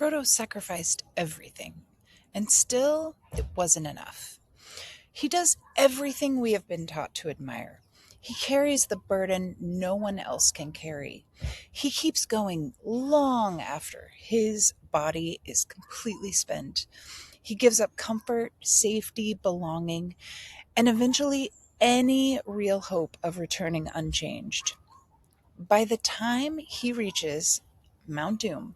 Frodo sacrificed everything, and still it wasn't enough. He does everything we have been taught to admire. He carries the burden no one else can carry. He keeps going long after his body is completely spent. He gives up comfort, safety, belonging, and eventually any real hope of returning unchanged. By the time he reaches Mount Doom,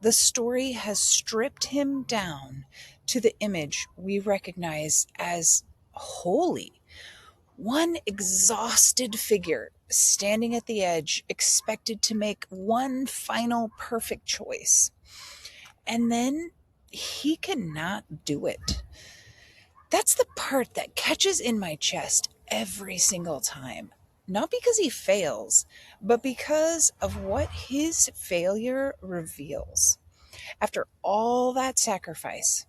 the story has stripped him down to the image we recognize as holy. One exhausted figure standing at the edge, expected to make one final perfect choice. And then he cannot do it. That's the part that catches in my chest every single time. Not because he fails, but because of what his failure reveals. After all that sacrifice,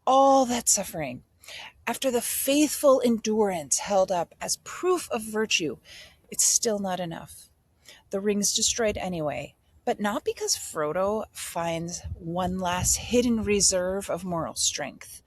all that suffering, after the faithful endurance held up as proof of virtue, it's still not enough. The ring's destroyed anyway, but not because Frodo finds one last hidden reserve of moral strength.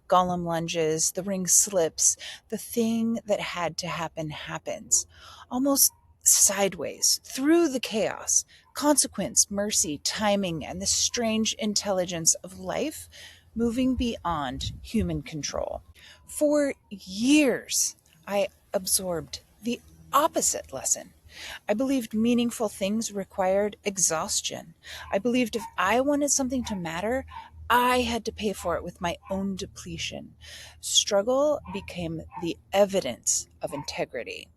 Gollum lunges, the ring slips, the thing that had to happen happens, almost sideways, through the chaos. Consequence, mercy, timing, and the strange intelligence of life moving beyond human control. For years, I absorbed the opposite lesson. I believed meaningful things required exhaustion. I believed if I wanted something to matter, I had to pay for it with my own depletion. Struggle became the evidence of integrity.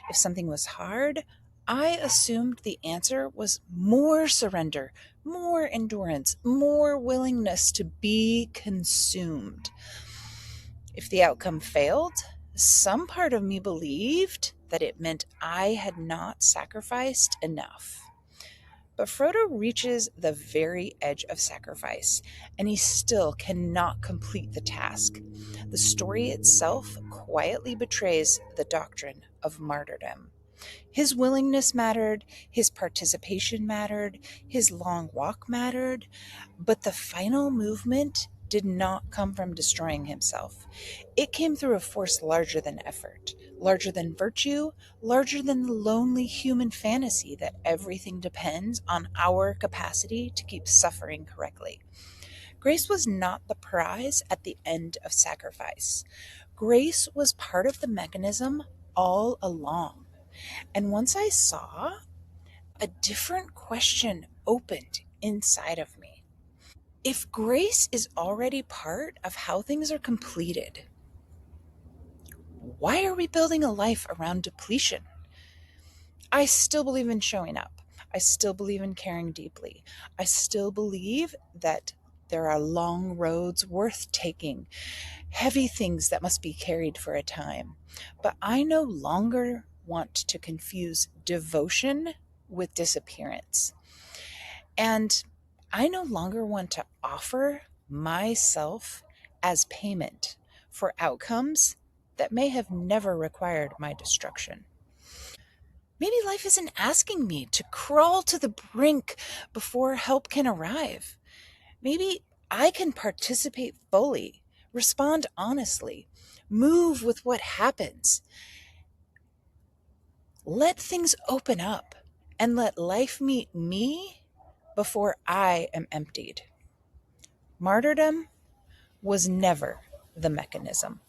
If something was hard, I assumed the answer was more surrender, more endurance, more willingness to be consumed. If the outcome failed, some part of me believed that it meant I had not sacrificed enough. But Frodo reaches the very edge of sacrifice, and he still cannot complete the task. The story itself quietly betrays the doctrine of martyrdom. His willingness mattered, his participation mattered, his long walk mattered, but the final movement did not come from destroying himself. It came through a force larger than effort, larger than virtue, larger than the lonely human fantasy that everything depends on our capacity to keep suffering correctly. Grace was not the prize at the end of sacrifice. Grace was part of the mechanism all along. And once I saw, a different question opened inside of me. If grace is already part of how things are completed, why are we building a life around depletion? I still believe in showing up. I still believe in caring deeply. I still believe that there are long roads worth taking, heavy things that must be carried for a time. But I no longer want to confuse devotion with disappearance. And I no longer want to offer myself as payment for outcomes that may have never required my destruction. Maybe life isn't asking me to crawl to the brink before help can arrive. Maybe I can participate fully, respond honestly, move with what happens. Let things open up and let life meet me before I am emptied. Martyrdom was never the mechanism.